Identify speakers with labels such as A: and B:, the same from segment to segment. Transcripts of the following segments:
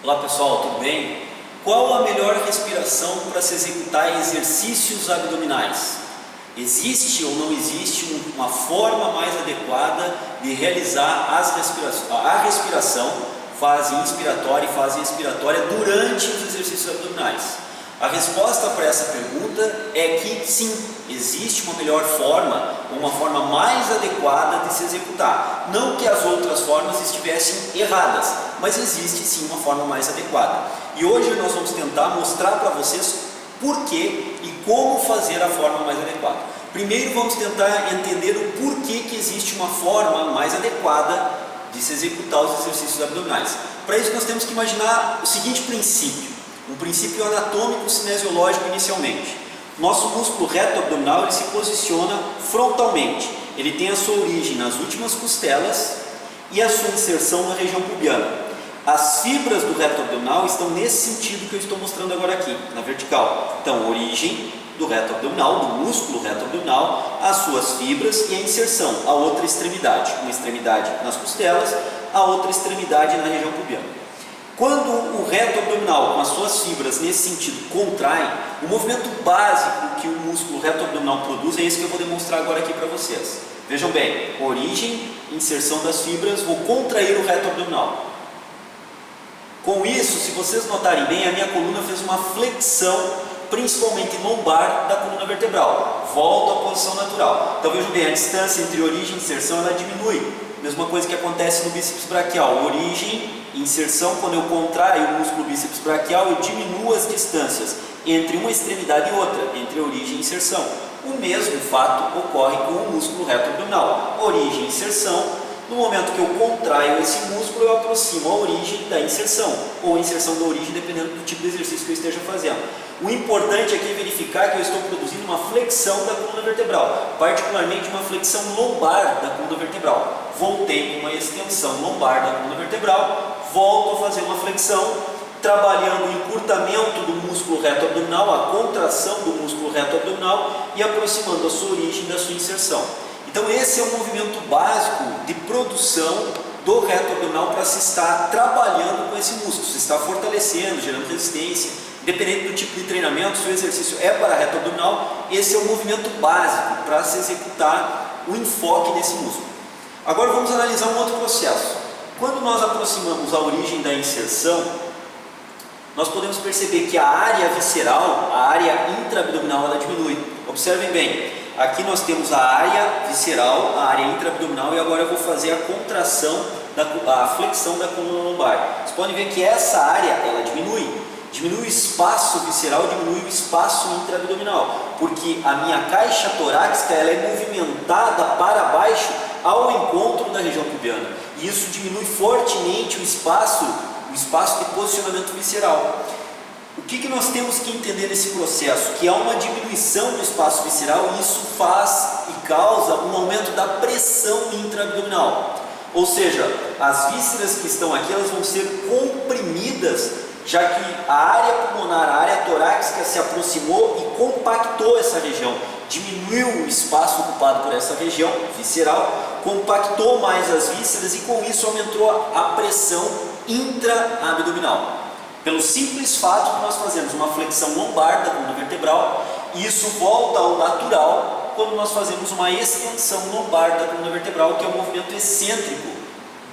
A: Olá pessoal, tudo bem? Qual a melhor respiração para se executar exercícios abdominais? Existe ou não existe uma forma mais adequada de realizar a respiração, fase inspiratória e fase expiratória durante os exercícios abdominais? A resposta para essa pergunta é que sim, existe uma melhor forma, uma forma mais adequada de se executar. Não que as outras formas estivessem erradas, mas existe sim uma forma mais adequada. E hoje nós vamos tentar mostrar para vocês por que e como fazer a forma mais adequada. Primeiro vamos tentar entender o porquê que existe uma forma mais adequada de se executar os exercícios abdominais. Para isso nós temos que imaginar o seguinte princípio. Um princípio anatômico cinesiológico inicialmente. Nosso músculo reto abdominal ele se posiciona frontalmente. Ele tem a sua origem nas últimas costelas e a sua inserção na região pubiana. As fibras do reto abdominal estão nesse sentido que eu estou mostrando agora aqui, na vertical. Então, origem do reto abdominal, do músculo reto abdominal, as suas fibras e a inserção, a outra extremidade. Uma extremidade nas costelas, a outra extremidade na região pubiana. Quando o reto abdominal, com as suas fibras nesse sentido, contrai, o movimento básico que o músculo reto abdominal produz é esse que eu vou demonstrar agora aqui para vocês. Vejam bem, origem, inserção das fibras, vou contrair o reto abdominal. Com isso, se vocês notarem bem, a minha coluna fez uma flexão, principalmente lombar da coluna vertebral. Volto à posição natural. Então vejam bem, a distância entre origem e inserção ela diminui. Mesma coisa que acontece no bíceps braquial. Origem e inserção, quando eu contraio o músculo bíceps braquial, eu diminuo as distâncias entre uma extremidade e outra, entre origem e inserção. O mesmo fato ocorre com o músculo reto abdominal. Origem e inserção, no momento que eu contraio esse músculo, eu aproximo a origem da inserção, ou a inserção da origem, dependendo do tipo de exercício que eu esteja fazendo. O importante aqui é verificar que eu estou produzindo uma flexão da coluna vertebral, particularmente uma flexão lombar da coluna vertebral. Voltei com uma extensão lombar da coluna vertebral, volto a fazer uma flexão, trabalhando o encurtamento do músculo reto abdominal, a contração do músculo reto abdominal e aproximando a sua origem da sua inserção. Então esse é o movimento básico de produção do reto abdominal para se estar trabalhando com esse músculo, se estar fortalecendo, gerando resistência. Independente do tipo de treinamento, se o exercício é para reto abdominal, esse é o movimento básico para se executar o enfoque desse músculo. Agora vamos analisar um outro processo. Quando nós aproximamos a origem da inserção, nós podemos perceber que a área visceral, a área intraabdominal, ela diminui. Observem bem, aqui nós temos a área visceral, a área intraabdominal, e agora eu vou fazer a contração, a flexão da coluna lombar. Vocês podem ver que essa área, ela diminui. Diminui o espaço visceral, diminui o espaço intraabdominal, porque a minha caixa torácica ela é movimentada para baixo ao encontro da região pubiana. E isso diminui fortemente o espaço de posicionamento visceral. O que nós temos que entender nesse processo? Que há uma diminuição do espaço visceral e isso faz e causa um aumento da pressão intraabdominal. Ou seja, as vísceras que estão aqui elas vão ser comprimidas, já que a área pulmonar, a área torácica se aproximou e compactou essa região, diminuiu o espaço ocupado por essa região visceral, compactou mais as vísceras e com isso aumentou a pressão intraabdominal. Pelo simples fato de nós fazermos uma flexão lombar da coluna vertebral, e isso volta ao natural quando nós fazemos uma extensão lombar da coluna vertebral, que é o movimento excêntrico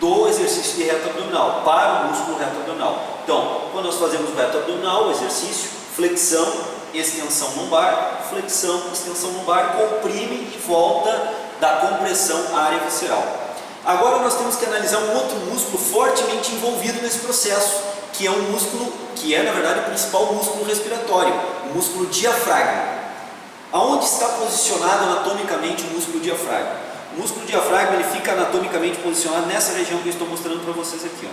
A: do exercício de reto abdominal, para o músculo reto abdominal. Então, quando nós fazemos o reto abdominal, o exercício, flexão, extensão lombar, flexão, extensão lombar, comprime e volta da compressão à área visceral. Agora nós temos que analisar um outro músculo fortemente envolvido nesse processo, que é um músculo, que é na verdade o principal músculo respiratório, o músculo diafragma. Aonde está posicionado anatomicamente o músculo diafragma? O músculo diafragma ele fica anatomicamente posicionado nessa região que eu estou mostrando para vocês aqui,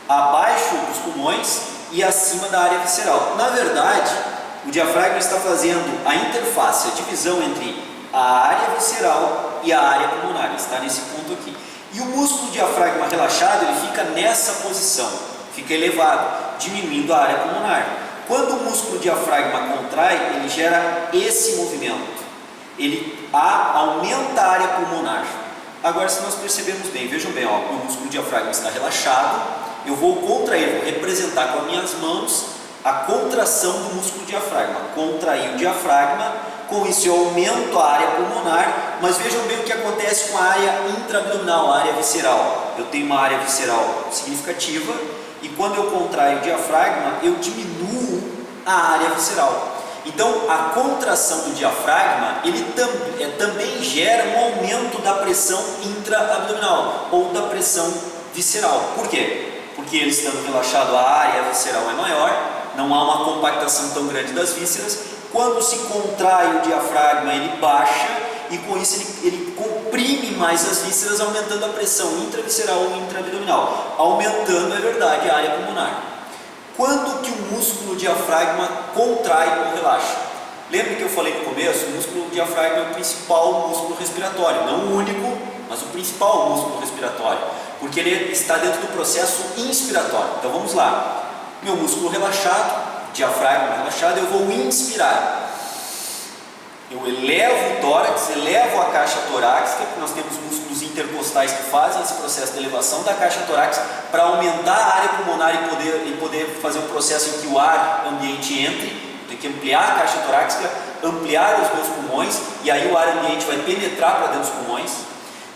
A: ó, abaixo dos pulmões e acima da área visceral. Na verdade, o diafragma está fazendo a interface, a divisão entre a área visceral e a área pulmonar, está nesse ponto aqui. E o músculo diafragma relaxado ele fica nessa posição, fica elevado, diminuindo a área pulmonar. Quando o músculo diafragma contrai, ele gera esse movimento. Ele aumenta a área pulmonar. Agora, se nós percebemos bem, vejam bem, ó, o músculo diafragma está relaxado, eu vou contrair, vou representar com as minhas mãos a contração do músculo diafragma. Contrair o diafragma, com isso eu aumento a área pulmonar, mas vejam bem o que acontece com a área intraabdominal, a área visceral. Eu tenho uma área visceral significativa e quando eu contraio o diafragma, eu diminuo a área visceral. Então, a contração do diafragma, ele também gera um aumento da pressão intraabdominal ou da pressão visceral. Por quê? Porque ele estando relaxado, a área visceral é maior, não há uma compactação tão grande das vísceras. Quando se contrai o diafragma, ele baixa e com isso ele comprime mais as vísceras, aumentando a pressão intravisceral ou intraabdominal, aumentando, é verdade, a área pulmonar. Quando que o músculo diafragma contrai ou relaxa? Lembra que eu falei no começo? O músculo diafragma é o principal músculo respiratório, não o único, mas o principal músculo respiratório, porque ele está dentro do processo inspiratório. Então vamos lá, meu músculo relaxado, diafragma relaxado, eu vou inspirar. Eu elevo o tórax, elevo a caixa torácica, porque nós temos músculos intercostais que fazem esse processo de elevação da caixa torácica para aumentar a área pulmonar e poder fazer um processo em que o ar ambiente entre. Tem que ampliar a caixa torácica, ampliar os meus pulmões e aí o ar ambiente vai penetrar para dentro dos pulmões.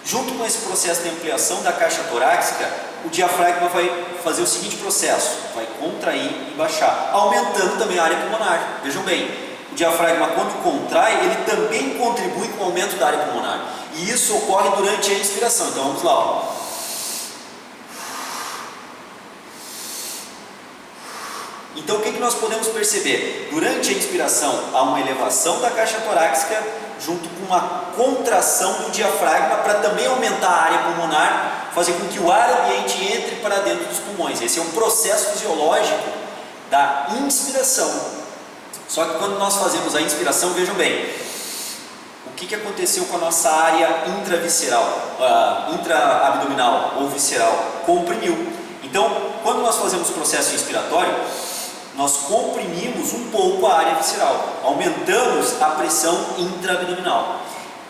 A: Junto com esse processo de ampliação da caixa torácica, o diafragma vai fazer o seguinte processo, vai contrair e baixar, aumentando também a área pulmonar. Vejam bem, o diafragma quando contrai, ele também contribui com o aumento da área pulmonar. E isso ocorre durante a inspiração. Então vamos lá. Ó. Então o que nós podemos perceber? Durante a inspiração há uma elevação da caixa torácica junto com uma contração do diafragma para também aumentar a área pulmonar, fazer com que o ar ambiente entre para dentro dos pulmões. Esse é um processo fisiológico da inspiração. Só que quando nós fazemos a inspiração, vejam bem, o que aconteceu com a nossa área intravisceral, intraabdominal ou visceral? Comprimiu. Então, quando nós fazemos o processo inspiratório, nós comprimimos um pouco a área visceral, aumentamos a pressão intraabdominal.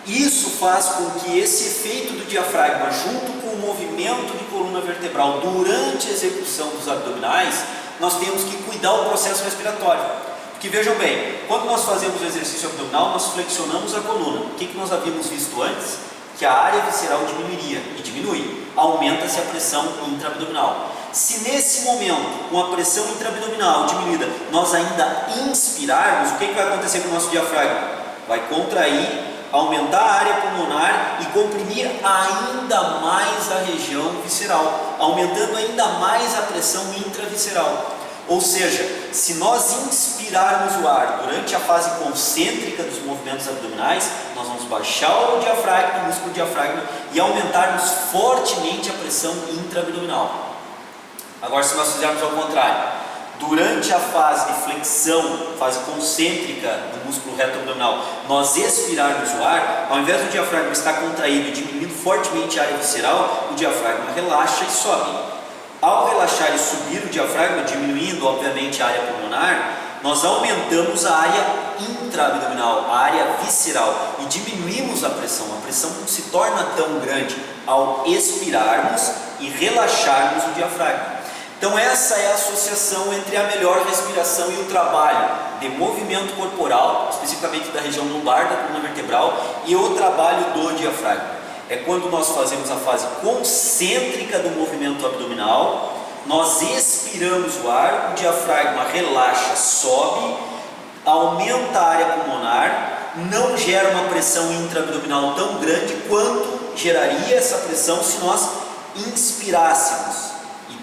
A: Isso faz com que esse efeito do diafragma, junto com o movimento de coluna vertebral durante a execução dos abdominais, nós temos que cuidar do processo respiratório. Porque vejam bem, quando nós fazemos o exercício abdominal, nós flexionamos a coluna. O que nós havíamos visto antes? Que a área visceral diminuiria, e diminui, aumenta-se a pressão intraabdominal. Se nesse momento, com a pressão intraabdominal diminuída, nós ainda inspirarmos, o que vai acontecer com o nosso diafragma? Vai contrair, aumentar a área pulmonar e comprimir ainda mais a região visceral, aumentando ainda mais a pressão intravisceral. Ou seja, se nós inspirarmos o ar durante a fase concêntrica dos movimentos abdominais, nós vamos baixar o diafragma, o músculo diafragma e aumentarmos fortemente a pressão intraabdominal. Agora, se nós fizermos ao contrário, durante a fase de flexão, fase concêntrica do músculo reto abdominal, nós expirarmos o ar, ao invés do diafragma estar contraído e diminuindo fortemente a área visceral, o diafragma relaxa e sobe. Ao relaxar e subir o diafragma, diminuindo obviamente a área pulmonar, nós aumentamos a área intraabdominal, a área visceral e diminuímos a pressão não se torna tão grande ao expirarmos e relaxarmos o diafragma. Então essa é a associação entre a melhor respiração e o trabalho de movimento corporal, especificamente da região lombar, da coluna vertebral, e o trabalho do diafragma. É quando nós fazemos a fase concêntrica do movimento abdominal, nós expiramos o ar, o diafragma relaxa, sobe, aumenta a área pulmonar, não gera uma pressão intraabdominal tão grande quanto geraria essa pressão se nós inspirássemos e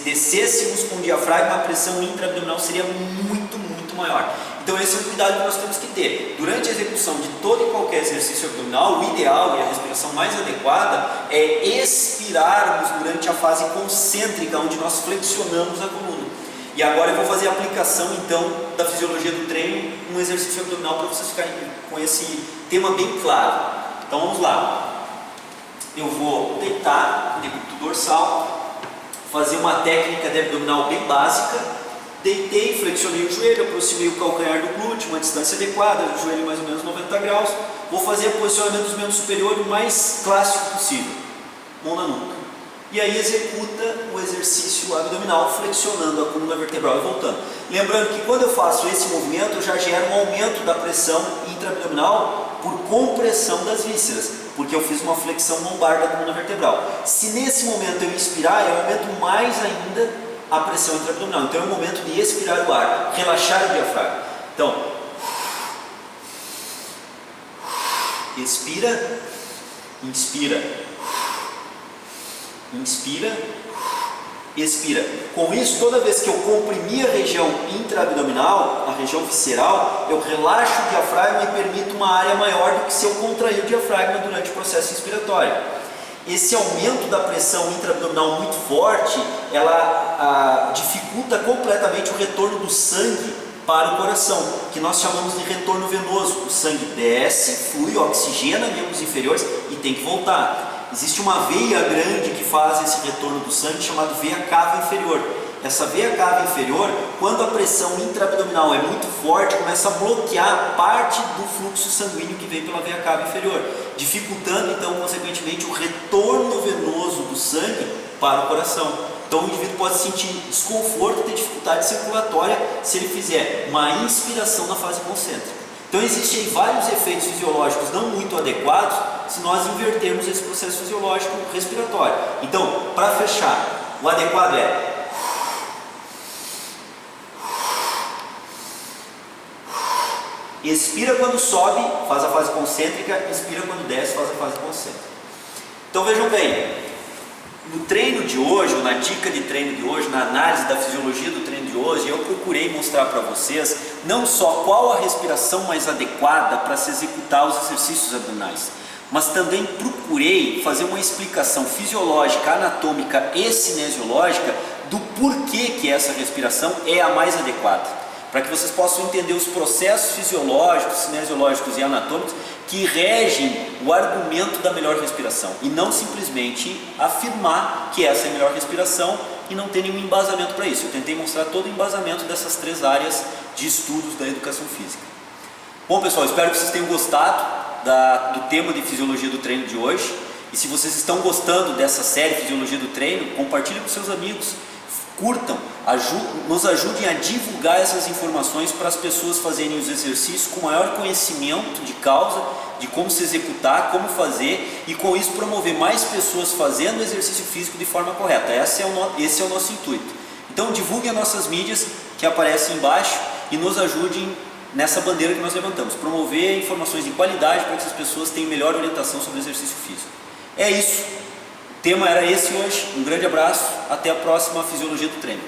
A: descêssemos com o diafragma, a pressão intraabdominal seria muito maior. Então esse é o cuidado que nós temos que ter. Durante a execução de todo e qualquer exercício abdominal, o ideal e a respiração mais adequada é expirarmos durante a fase concêntrica, onde nós flexionamos a coluna. E agora eu vou fazer a aplicação então da fisiologia do treino, um exercício abdominal para vocês ficarem com esse tema bem claro. Então vamos lá. Eu vou deitar, decúbito dorsal, fazer uma técnica de abdominal bem básica. Deitei, flexionei o joelho, aproximei o calcanhar do glúteo, uma distância adequada, o joelho mais ou menos 90 graus. Vou fazer o posicionamento dos membros superiores o mais clássico possível. Mão na nuca. e aí executa o exercício abdominal flexionando a coluna vertebral e voltando. Lembrando que quando eu faço esse movimento eu já gero um aumento da pressão intraabdominal por compressão das vísceras, porque eu fiz uma flexão lombar da coluna vertebral. Se nesse momento eu inspirar, eu aumento mais ainda a pressão intraabdominal. Então é o momento de expirar o ar, relaxar o diafragma. Então, expira, inspira, inspira, expira. Com isso, toda vez que eu comprimir a região intraabdominal, a região visceral, eu relaxo o diafragma e permito uma área maior do que se eu contrair o diafragma durante o processo inspiratório. Esse aumento da pressão intraabdominal muito forte, ela dificulta completamente o retorno do sangue para o coração, que nós chamamos de retorno venoso. O sangue desce, flui, oxigena membros inferiores e tem que voltar. Existe uma veia grande que faz esse retorno do sangue, chamada veia cava inferior. Essa veia cava inferior, quando a pressão intraabdominal é muito forte, começa a bloquear parte do fluxo sanguíneo que vem pela veia cava inferior, dificultando então, consequentemente, o retorno venoso do sangue para o coração. Então o indivíduo pode sentir desconforto e ter dificuldade circulatória se ele fizer uma inspiração na fase concêntrica. Então existem vários efeitos fisiológicos não muito adequados se nós invertermos esse processo fisiológico respiratório. Então, para fechar, o adequado é expira quando sobe, faz a fase concêntrica, inspira quando desce, faz a fase concêntrica. Então vejam bem, no treino de hoje, ou na dica de treino de hoje, na análise da fisiologia do treino de hoje, eu procurei mostrar para vocês não só qual a respiração mais adequada para se executar os exercícios abdominais, mas também procurei fazer uma explicação fisiológica, anatômica e cinesiológica do porquê que essa respiração é a mais adequada, para que vocês possam entender os processos fisiológicos, cinesiológicos e anatômicos que regem o argumento da melhor respiração, e não simplesmente afirmar que essa é a melhor respiração e não ter nenhum embasamento para isso. Eu tentei mostrar todo o embasamento dessas três áreas de estudos da educação física. Bom pessoal, espero que vocês tenham gostado do tema de fisiologia do treino de hoje, e se vocês estão gostando dessa série Fisiologia do Treino, compartilhem com seus amigos, curtam, nos ajudem a divulgar essas informações para as pessoas fazerem os exercícios com maior conhecimento de causa, de como se executar, como fazer, e com isso promover mais pessoas fazendo o exercício físico de forma correta. Esse é o nosso intuito. Então divulguem as nossas mídias que aparecem embaixo e nos ajudem nessa bandeira que nós levantamos, promover informações de qualidade para que as pessoas tenham melhor orientação sobre o exercício físico. É isso. O tema era esse hoje. Um grande abraço, até a próxima Fisiologia do Treino.